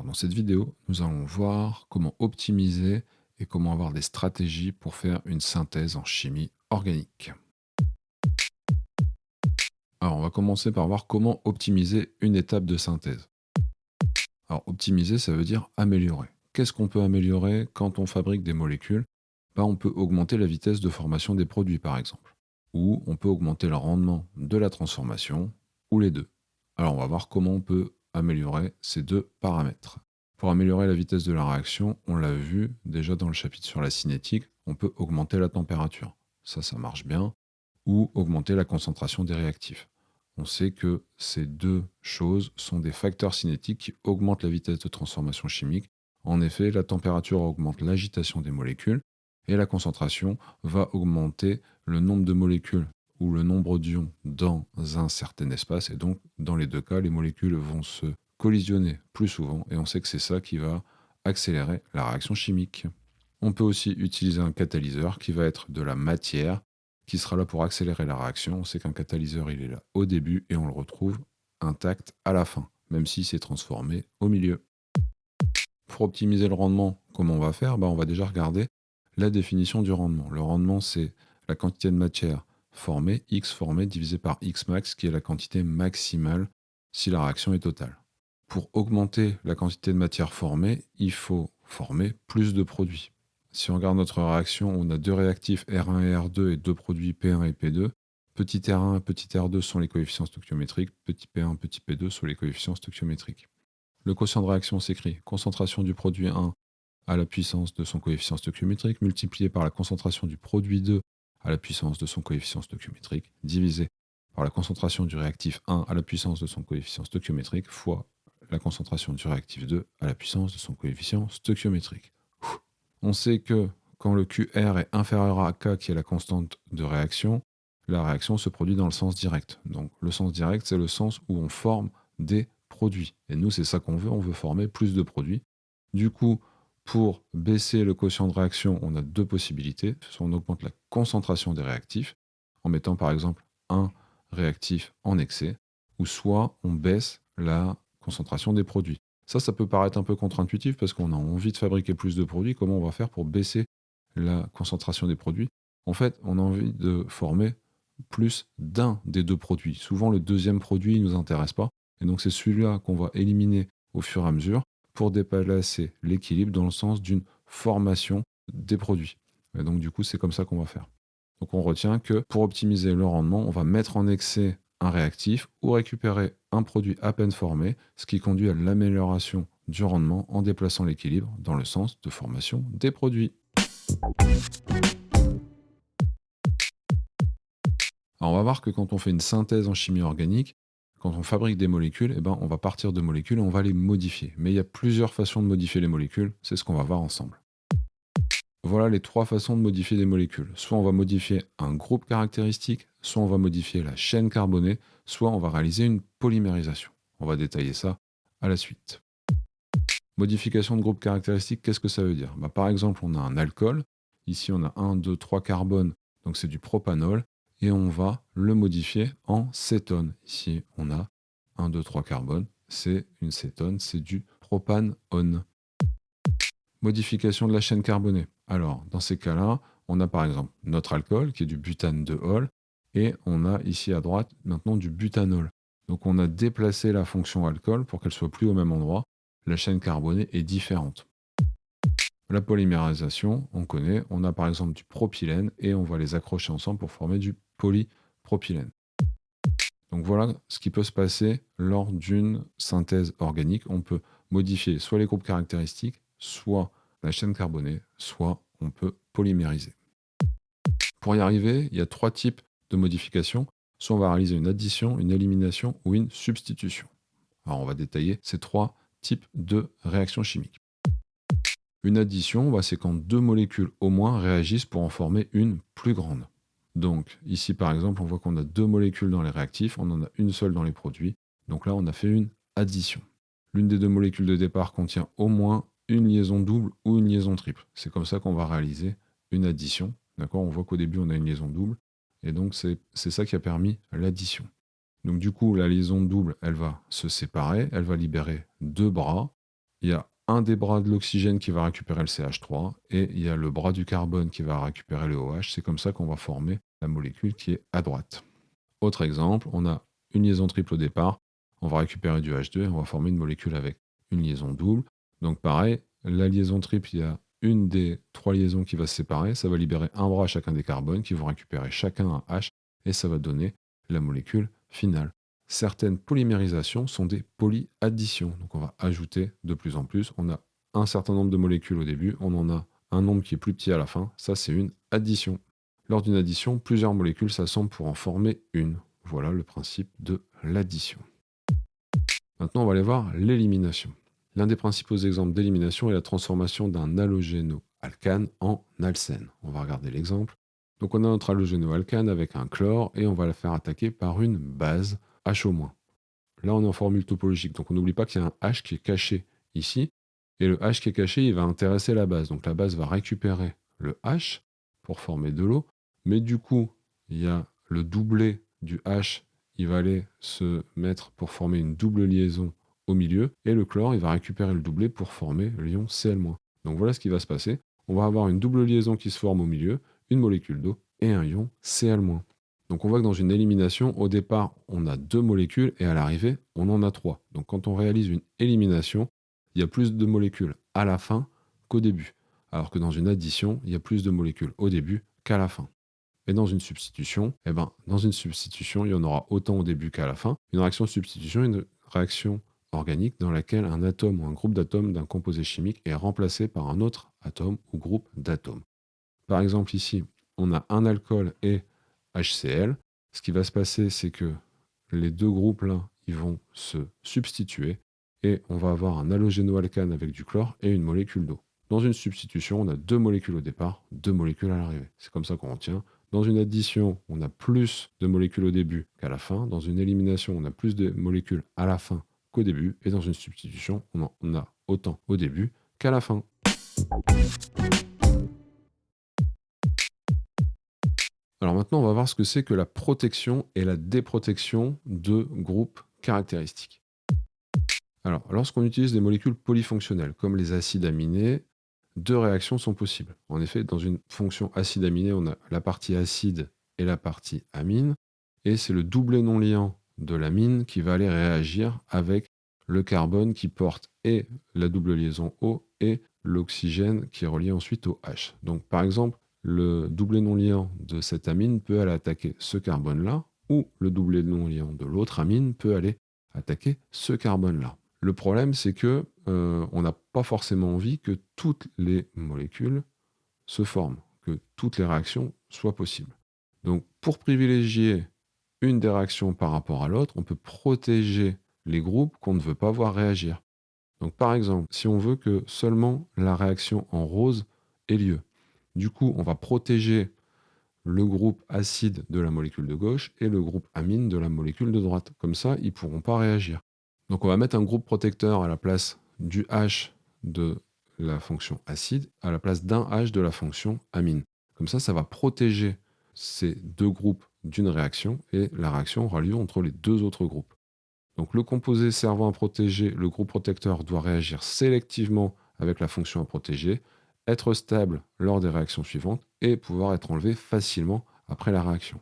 Dans cette vidéo, nous allons voir comment optimiser et comment avoir des stratégies pour faire une synthèse en chimie organique. Alors, on va commencer par voir comment optimiser une étape de synthèse. Alors, optimiser, ça veut dire améliorer. Qu'est-ce qu'on peut améliorer quand on fabrique des molécules? On peut augmenter la vitesse de formation des produits, par exemple. Ou on peut augmenter le rendement de la transformation, ou les deux. Alors, on va voir comment on peut améliorer ces deux paramètres. Pour améliorer la vitesse de la réaction, on l'a vu déjà dans le chapitre sur la cinétique, on peut augmenter la température. Ça marche bien. Ou augmenter la concentration des réactifs. On sait que ces deux choses sont des facteurs cinétiques qui augmentent la vitesse de transformation chimique. En effet, la température augmente l'agitation des molécules et la concentration va augmenter le nombre de molécules ou le nombre d'ions dans un certain espace. Et donc, dans les deux cas, les molécules vont se collisionner plus souvent et on sait que c'est ça qui va accélérer la réaction chimique. On peut aussi utiliser un catalyseur qui va être de la matière qui sera là pour accélérer la réaction. On sait qu'un catalyseur, il est là au début et on le retrouve intact à la fin, même s'il s'est transformé au milieu. Pour optimiser le rendement, comment on va faire? On va déjà regarder la définition du rendement. Le rendement, c'est la quantité de matière formée, X formée, divisé par X max, qui est la quantité maximale si la réaction est totale. Pour augmenter la quantité de matière formée, il faut former plus de produits. Si on regarde notre réaction, on a deux réactifs R1 et R2 et deux produits P1 et P2. Petit R1 et petit R2 sont les coefficients stoichiométriques, petit P1, petit P2 sont les coefficients stoichiométriques. Le quotient de réaction s'écrit concentration du produit 1 à la puissance de son coefficient stoichiométrique multiplié par la concentration du produit 2 à la puissance de son coefficient stoichiométrique divisé par la concentration du réactif 1 à la puissance de son coefficient stoichiométrique fois la concentration du réactif 2 à la puissance de son coefficient stoichiométrique. On sait que quand le QR est inférieur à K, qui est la constante de réaction, la réaction se produit dans le sens direct. Donc le sens direct, c'est le sens où on forme des produits. Et nous, c'est ça qu'on veut, on veut former plus de produits. Du coup, pour baisser le quotient de réaction, on a deux possibilités. Soit on augmente la concentration des réactifs, en mettant par exemple un réactif en excès, ou soit on baisse la concentration des produits. Ça peut paraître un peu contre-intuitif parce qu'on a envie de fabriquer plus de produits. Comment on va faire pour baisser la concentration des produits? En fait, on a envie de former plus d'un des deux produits. Souvent, le deuxième produit ne nous intéresse pas. Et donc, c'est celui-là qu'on va éliminer au fur et à mesure pour déplacer l'équilibre dans le sens d'une formation des produits. Et donc, du coup, c'est comme ça qu'on va faire. Donc, on retient que pour optimiser le rendement, on va mettre en excès un réactif ou récupérer un produit à peine formé, ce qui conduit à l'amélioration du rendement en déplaçant l'équilibre dans le sens de formation des produits. Alors on va voir que quand on fait une synthèse en chimie organique, quand on fabrique des molécules, on va partir de molécules et on va les modifier. Mais il y a plusieurs façons de modifier les molécules, c'est ce qu'on va voir ensemble. Voilà les trois façons de modifier des molécules. Soit on va modifier un groupe caractéristique, soit on va modifier la chaîne carbonée, soit on va réaliser une polymérisation. On va détailler ça à la suite. Modification de groupe caractéristique, qu'est-ce que ça veut dire? Par exemple, on a un alcool. Ici, on a 1, 2, 3 carbones, donc c'est du propanol. Et on va le modifier en cétone. Ici, on a 1, 2, 3 carbones. C'est une cétone, c'est du propanone. Modification de la chaîne carbonée. Alors, dans ces cas-là, on a par exemple notre alcool, qui est du butane de Hall, et on a ici à droite maintenant du butanol. Donc on a déplacé la fonction alcool pour qu'elle soit plus au même endroit. La chaîne carbonée est différente. La polymérisation, on connaît, on a par exemple du propylène et on va les accrocher ensemble pour former du polypropylène. Donc voilà ce qui peut se passer lors d'une synthèse organique. On peut modifier soit les groupes caractéristiques, soit la chaîne carbonée, soit on peut polymériser. Pour y arriver, il y a trois types de modifications. Soit on va réaliser une addition, une élimination ou une substitution. Alors on va détailler ces trois types de réactions chimiques. Une addition, c'est quand deux molécules au moins réagissent pour en former une plus grande. Donc ici par exemple, on voit qu'on a deux molécules dans les réactifs, on en a une seule dans les produits. Donc là, on a fait une addition. L'une des deux molécules de départ contient au moins une liaison double ou une liaison triple. C'est comme ça qu'on va réaliser une addition. D'accord? On voit qu'au début, on a une liaison double. Et donc, c'est ça qui a permis l'addition. Donc du coup, la liaison double, elle va se séparer, elle va libérer deux bras. Il y a un des bras de l'oxygène qui va récupérer le CH3 et il y a le bras du carbone qui va récupérer le OH. C'est comme ça qu'on va former la molécule qui est à droite. Autre exemple, on a une liaison triple au départ, on va récupérer du H2 et on va former une molécule avec une liaison double. Donc pareil, la liaison triple, il y a une des trois liaisons qui va se séparer, ça va libérer un bras à chacun des carbones qui vont récupérer chacun un H et ça va donner la molécule finale. Certaines polymérisations sont des polyadditions, donc on va ajouter de plus en plus. On a un certain nombre de molécules au début, on en a un nombre qui est plus petit à la fin, ça c'est une addition. Lors d'une addition, plusieurs molécules s'assemblent pour en former une. Voilà le principe de l'addition. Maintenant, on va aller voir l'élimination. L'un des principaux exemples d'élimination est la transformation d'un halogénoalcane en alcène. On va regarder l'exemple. Donc on a notre halogénoalcane avec un chlore et on va la faire attaquer par une base HO-. Là, on est en formule topologique, donc on n'oublie pas qu'il y a un H qui est caché ici, et le H qui est caché, il va intéresser la base. Donc la base va récupérer le H pour former de l'eau, mais du coup, il y a le doublet du H, il va aller se mettre pour former une double liaison au milieu, et le chlore, il va récupérer le doublet pour former l'ion Cl-. Donc voilà ce qui va se passer. On va avoir une double liaison qui se forme au milieu, une molécule d'eau et un ion Cl-. Donc on voit que dans une élimination, au départ, on a deux molécules et à l'arrivée, on en a trois. Donc quand on réalise une élimination, il y a plus de molécules à la fin qu'au début. Alors que dans une addition, il y a plus de molécules au début qu'à la fin. Et dans une substitution, il y en aura autant au début qu'à la fin. Une réaction de substitution est une réaction organique dans laquelle un atome ou un groupe d'atomes d'un composé chimique est remplacé par un autre atome ou groupe d'atomes. Par exemple, ici, on a un alcool et HCl. Ce qui va se passer, c'est que les deux groupes-là, ils vont se substituer et on va avoir un halogénoalcane avec du chlore et une molécule d'eau. Dans une substitution, on a deux molécules au départ, deux molécules à l'arrivée. C'est comme ça qu'on retient. Dans une addition, on a plus de molécules au début qu'à la fin. Dans une élimination, on a plus de molécules à la fin qu'au début. Et dans une substitution, on en a autant au début qu'à la fin. Alors maintenant, on va voir ce que c'est que la protection et la déprotection de groupes caractéristiques. Alors, lorsqu'on utilise des molécules polyfonctionnelles, comme les acides aminés, deux réactions sont possibles. En effet, dans une fonction acide aminé, on a la partie acide et la partie amine, et c'est le doublet non liant de l'amine qui va aller réagir avec le carbone qui porte et la double liaison O et l'oxygène qui est relié ensuite au H. Donc, par exemple, le doublet non liant de cette amine peut aller attaquer ce carbone-là, ou le doublet non liant de l'autre amine peut aller attaquer ce carbone-là. Le problème, c'est que on n'a pas forcément envie que toutes les molécules se forment, que toutes les réactions soient possibles. Donc, pour privilégier une des réactions par rapport à l'autre, on peut protéger les groupes qu'on ne veut pas voir réagir. Donc, par exemple, si on veut que seulement la réaction en rose ait lieu, du coup, on va protéger le groupe acide de la molécule de gauche et le groupe amine de la molécule de droite. Comme ça, ils ne pourront pas réagir. Donc on va mettre un groupe protecteur à la place du H de la fonction acide, à la place d'un H de la fonction amine. Comme ça va protéger ces deux groupes d'une réaction et la réaction aura lieu entre les deux autres groupes. Donc le composé servant à protéger le groupe protecteur doit réagir sélectivement avec la fonction à protéger, être stable lors des réactions suivantes et pouvoir être enlevé facilement après la réaction.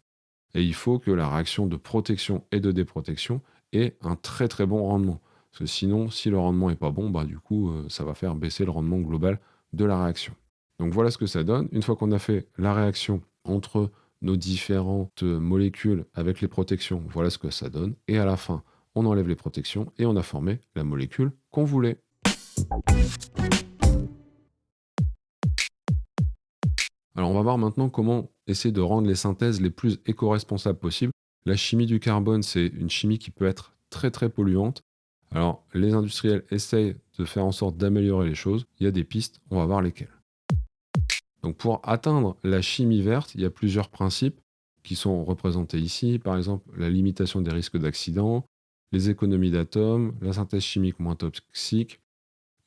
Et il faut que la réaction de protection et de déprotection ait un très très bon rendement. Parce que sinon, si le rendement n'est pas bon, du coup, ça va faire baisser le rendement global de la réaction. Donc voilà ce que ça donne. Une fois qu'on a fait la réaction entre nos différentes molécules avec les protections, voilà ce que ça donne. Et à la fin, on enlève les protections et on a formé la molécule qu'on voulait. Alors on va voir maintenant comment essayer de rendre les synthèses les plus éco-responsables possibles. La chimie du carbone, c'est une chimie qui peut être très très polluante. Alors les industriels essayent de faire en sorte d'améliorer les choses. Il y a des pistes, on va voir lesquelles. Donc pour atteindre la chimie verte, il y a plusieurs principes qui sont représentés ici. Par exemple, la limitation des risques d'accident, les économies d'atomes, la synthèse chimique moins toxique,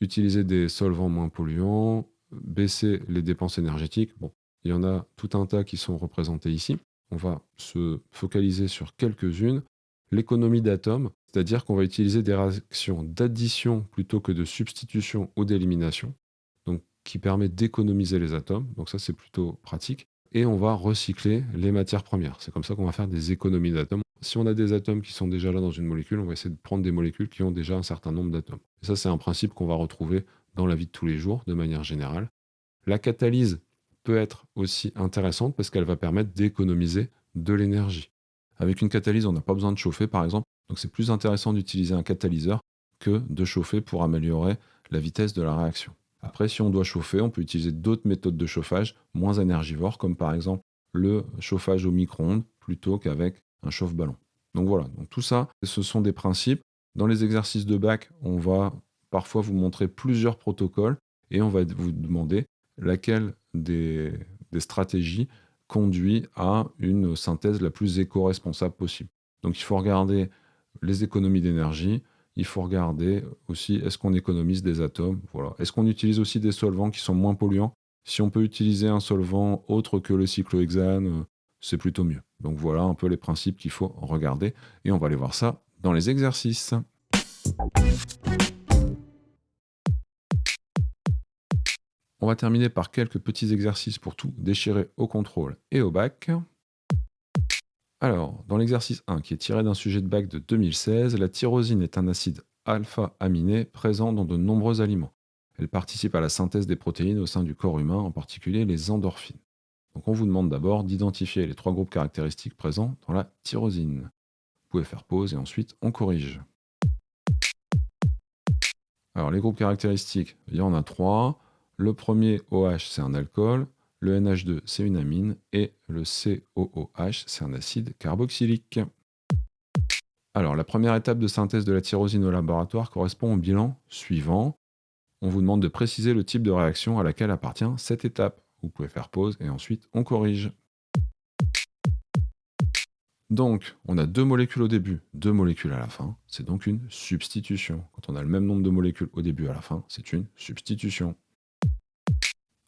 utiliser des solvants moins polluants, baisser les dépenses énergétiques. Bon, il y en a tout un tas qui sont représentés ici. On va se focaliser sur quelques-unes. l'économie d'atomes, c'est-à-dire qu'on va utiliser des réactions d'addition plutôt que de substitution ou d'élimination, donc qui permet d'économiser les atomes, donc ça c'est plutôt pratique, et on va recycler les matières premières. C'est comme ça qu'on va faire des économies d'atomes. Si on a des atomes qui sont déjà là dans une molécule, on va essayer de prendre des molécules qui ont déjà un certain nombre d'atomes. Et ça c'est un principe qu'on va retrouver dans la vie de tous les jours, de manière générale. La catalyse peut être aussi intéressante parce qu'elle va permettre d'économiser de l'énergie. Avec une catalyse, on n'a pas besoin de chauffer, par exemple, donc c'est plus intéressant d'utiliser un catalyseur que de chauffer pour améliorer la vitesse de la réaction. Après, si on doit chauffer, on peut utiliser d'autres méthodes de chauffage moins énergivores, comme par exemple le chauffage au micro-ondes plutôt qu'avec un chauffe-ballon. Donc voilà, donc tout ça, ce sont des principes. Dans les exercices de bac, on va parfois vous montrer plusieurs protocoles et on va vous demander laquelle des stratégies conduit à une synthèse la plus éco-responsable possible. Donc il faut regarder les économies d'énergie, il faut regarder aussi est-ce qu'on économise des atomes, voilà. Est-ce qu'on utilise aussi des solvants qui sont moins polluants? Si on peut utiliser un solvant autre que le cyclohexane, c'est plutôt mieux. Donc voilà un peu les principes qu'il faut regarder et on va aller voir ça dans les exercices. On va terminer par quelques petits exercices pour tout déchirer au contrôle et au bac. Alors, dans l'exercice 1, qui est tiré d'un sujet de bac de 2016, la tyrosine est un acide alpha-aminé présent dans de nombreux aliments. Elle participe à la synthèse des protéines au sein du corps humain, en particulier les endorphines. Donc on vous demande d'abord d'identifier les 3 groupes caractéristiques présents dans la tyrosine. Vous pouvez faire pause et ensuite on corrige. Alors les groupes caractéristiques, il y en a 3. Le premier OH, c'est un alcool. Le NH2, c'est une amine. Et le COOH, c'est un acide carboxylique. Alors, la première étape de synthèse de la tyrosine au laboratoire correspond au bilan suivant. On vous demande de préciser le type de réaction à laquelle appartient cette étape. Vous pouvez faire pause et ensuite on corrige. Donc, on a 2 molécules au début, 2 molécules à la fin. C'est donc une substitution. Quand on a le même nombre de molécules au début et à la fin, c'est une substitution.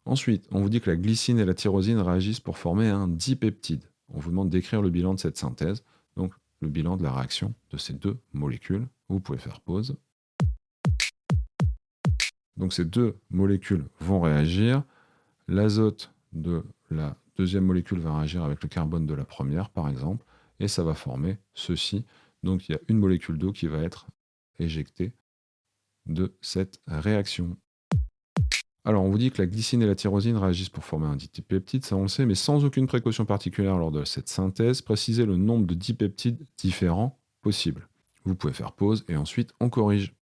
Ensuite, on vous dit que la glycine et la tyrosine réagissent pour former un dipeptide. On vous demande d'écrire le bilan de cette synthèse, donc le bilan de la réaction de ces 2 molécules. Vous pouvez faire pause. Donc ces 2 molécules vont réagir. L'azote de la deuxième molécule va réagir avec le carbone de la première, par exemple, et ça va former ceci. Donc il y a une molécule d'eau qui va être éjectée de cette réaction. Alors, on vous dit que la glycine et la tyrosine réagissent pour former un dipeptide, ça on le sait, mais sans aucune précaution particulière lors de cette synthèse. Précisez le nombre de dipeptides différents possibles. Vous pouvez faire pause et ensuite on corrige.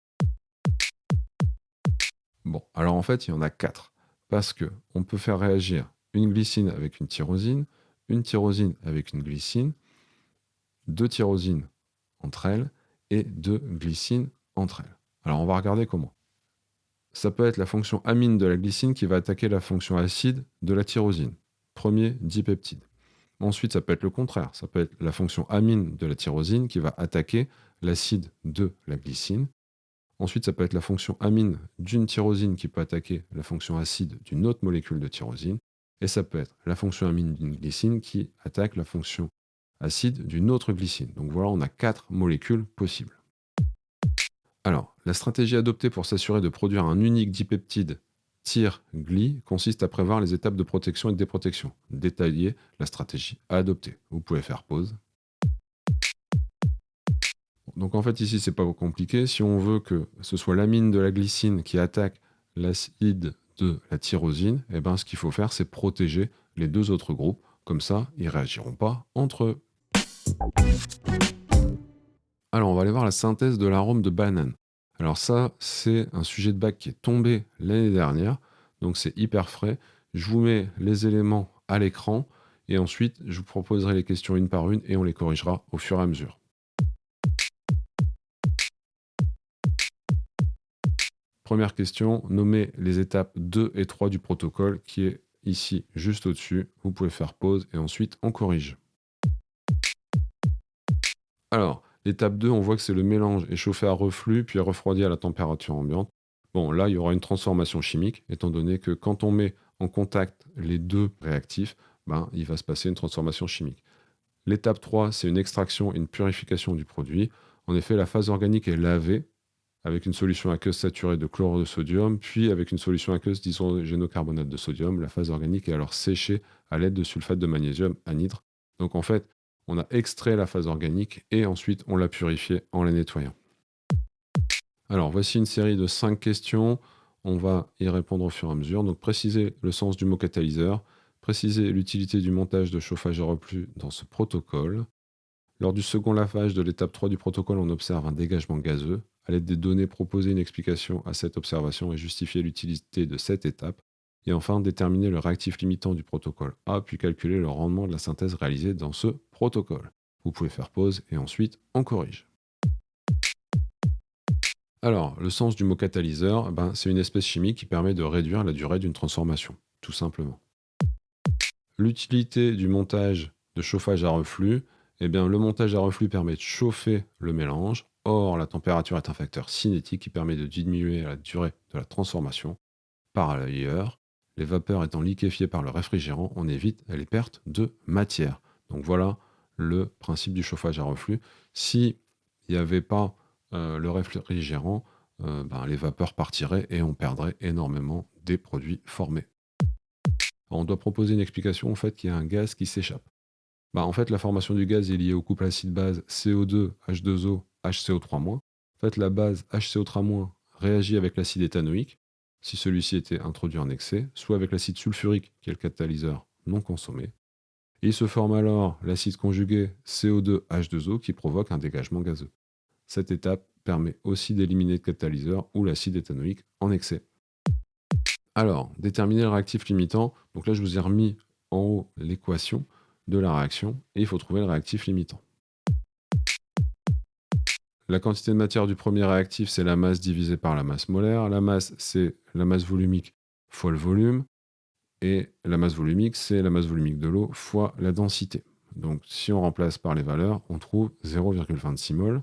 Bon, alors en fait, il y en a 4. Parce que on peut faire réagir une glycine avec une tyrosine avec une glycine, 2 tyrosines entre elles et 2 glycines entre elles. Alors, on va regarder comment. Ça peut être la fonction amine de la glycine qui va attaquer la fonction acide de la tyrosine. Premier dipeptide. Ensuite, ça peut être le contraire. Ça peut être la fonction amine de la tyrosine qui va attaquer l'acide de la glycine. Ensuite, ça peut être la fonction amine d'une tyrosine qui peut attaquer la fonction acide d'une autre molécule de tyrosine. Et ça peut être la fonction amine d'une glycine qui attaque la fonction acide d'une autre glycine. Donc voilà, on a 4 molécules possibles. Alors, la stratégie adoptée pour s'assurer de produire un unique dipeptide TYR-GLI consiste à prévoir les étapes de protection et de déprotection. Détailler la stratégie à adopter. Vous pouvez faire pause. Donc en fait ici c'est pas compliqué. Si on veut que ce soit l'amine de la glycine qui attaque l'acide de la tyrosine, eh ben, ce qu'il faut faire c'est protéger les 2 autres groupes. Comme ça, ils réagiront pas entre eux. Alors, on va aller voir la synthèse de l'arôme de banane. Alors ça, c'est un sujet de bac qui est tombé l'année dernière, donc c'est hyper frais. Je vous mets les éléments à l'écran et ensuite, je vous proposerai les questions une par une et on les corrigera au fur et à mesure. Première question, nommez les étapes 2 et 3 du protocole qui est ici, juste au-dessus. Vous pouvez faire pause et ensuite on corrige. Alors, l'étape 2, on voit que c'est le mélange échauffé à reflux puis refroidi à la température ambiante. Bon, là, il y aura une transformation chimique, étant donné que quand on met en contact les 2 réactifs, ben, il va se passer une transformation chimique. L'étape 3, c'est une extraction et une purification du produit. En effet, la phase organique est lavée avec une solution aqueuse saturée de chlorure de sodium, puis avec une solution aqueuse d'hydrogénocarbonate de sodium. La phase organique est alors séchée à l'aide de sulfate de magnésium anhydre. Donc en fait, on a extrait la phase organique et ensuite on l'a purifiée en la nettoyant. Alors voici une série de 5 questions. On va y répondre au fur et à mesure. Donc préciser le sens du mot catalyseur, préciser l'utilité du montage de chauffage à reflux dans ce protocole. Lors du second lavage de l'étape 3 du protocole, on observe un dégagement gazeux. À l'aide des données, proposer une explication à cette observation et justifier l'utilité de cette étape. Et enfin, déterminer le réactif limitant du protocole A, puis calculer le rendement de la synthèse réalisée dans ce protocole. Vous pouvez faire pause et ensuite on corrige. Alors, le sens du mot catalyseur, c'est une espèce chimique qui permet de réduire la durée d'une transformation, tout simplement. L'utilité du montage de chauffage à reflux, le montage à reflux permet de chauffer le mélange. Or, la température est un facteur cinétique qui permet de diminuer la durée de la transformation. Par ailleurs, les vapeurs étant liquéfiées par le réfrigérant, on évite les pertes de matière. Donc voilà le principe du chauffage à reflux. Si il n'y avait pas le réfrigérant, les vapeurs partiraient et on perdrait énormément des produits formés. On doit proposer une explication au fait qu'il y a un gaz qui s'échappe. En fait, la formation du gaz est liée au couple acide-base CO2, H2O, HCO3-. En fait, la base HCO3- réagit avec l'acide éthanoïque, si celui-ci était introduit en excès, soit avec l'acide sulfurique, qui est le catalyseur non consommé. Et il se forme alors l'acide conjugué CO2H2O qui provoque un dégagement gazeux. Cette étape permet aussi d'éliminer le catalyseur ou l'acide éthanoïque en excès. Alors, déterminer le réactif limitant. Donc là, je vous ai remis en haut l'équation de la réaction et il faut trouver le réactif limitant. La quantité de matière du premier réactif, c'est la masse divisée par la masse molaire. La masse, c'est la masse volumique fois le volume. Et la masse volumique, c'est la masse volumique de l'eau fois la densité. Donc, si on remplace par les valeurs, on trouve 0,26 mol.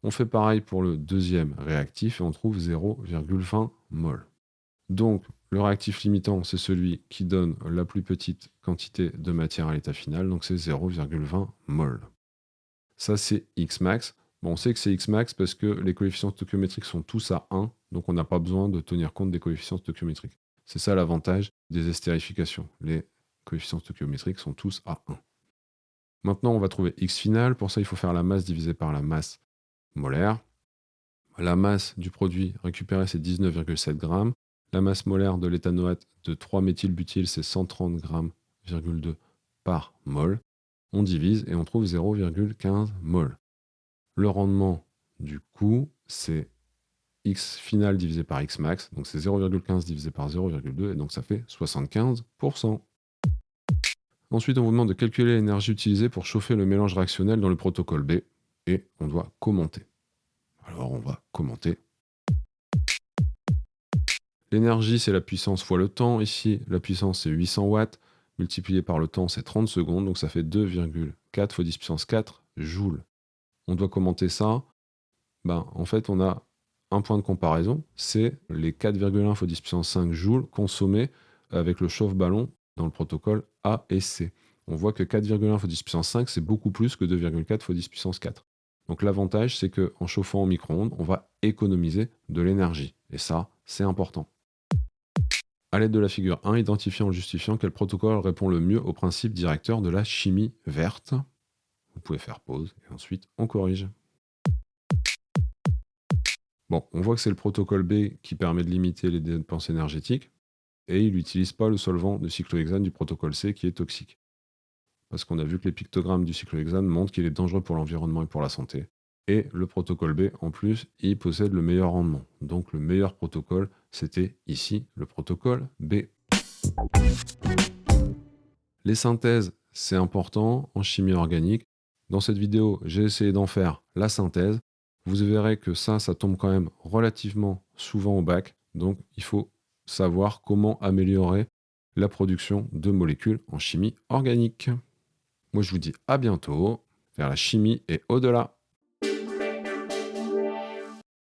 On fait pareil pour le deuxième réactif et on trouve 0,20 mol. Donc, le réactif limitant, c'est celui qui donne la plus petite quantité de matière à l'état final, donc c'est 0,20 mol. Ça, c'est Xmax. On sait que c'est Xmax parce que les coefficients stoichiométriques sont tous à 1, donc on n'a pas besoin de tenir compte des coefficients stoichiométriques. C'est ça l'avantage des estérifications. Les coefficients stoichiométriques sont tous à 1. Maintenant, on va trouver X final. Pour ça, il faut faire la masse divisée par la masse molaire. La masse du produit récupéré, c'est 19,7 grammes. La masse molaire de l'éthanoate de 3-méthylbutyl, c'est 130 grammes par mol. On divise et on trouve 0,15 mol. Le rendement du coup, c'est X final divisé par X max, donc c'est 0,15 divisé par 0,2, et donc ça fait 75%. Ensuite, on vous demande de calculer l'énergie utilisée pour chauffer le mélange réactionnel dans le protocole B, et on doit commenter. Alors on va commenter. L'énergie, c'est la puissance fois le temps. Ici, la puissance, c'est 800 watts. Multiplié par le temps, c'est 30 secondes. Donc ça fait 2,4 fois 10 puissance 4 joules. On doit commenter ça. En fait, on a un point de comparaison. C'est les 4,1 fois 10 puissance 5 joules consommés avec le chauffe-ballon dans le protocole A et C. On voit que 4,1 fois 10 puissance 5, c'est beaucoup plus que 2,4 fois 10 puissance 4. Donc l'avantage, c'est qu'en chauffant au micro-ondes, on va économiser de l'énergie. Et ça, c'est important. À l'aide de la figure 1, identifiant en justifiant quel protocole répond le mieux au principe directeur de la chimie verte. Vous pouvez faire pause et ensuite on corrige. Bon, on voit que c'est le protocole B qui permet de limiter les dépenses énergétiques et il n'utilise pas le solvant de cyclohexane du protocole C qui est toxique. Parce qu'on a vu que les pictogrammes du cyclohexane montrent qu'il est dangereux pour l'environnement et pour la santé. Et le protocole B, en plus, il possède le meilleur rendement. Donc le meilleur protocole, c'était ici le protocole B. Les synthèses, c'est important en chimie organique. Dans cette vidéo, j'ai essayé d'en faire la synthèse. Vous verrez que ça tombe quand même relativement souvent au bac. Donc il faut savoir comment améliorer la production de molécules en chimie organique. Moi, je vous dis à bientôt vers la chimie et au-delà.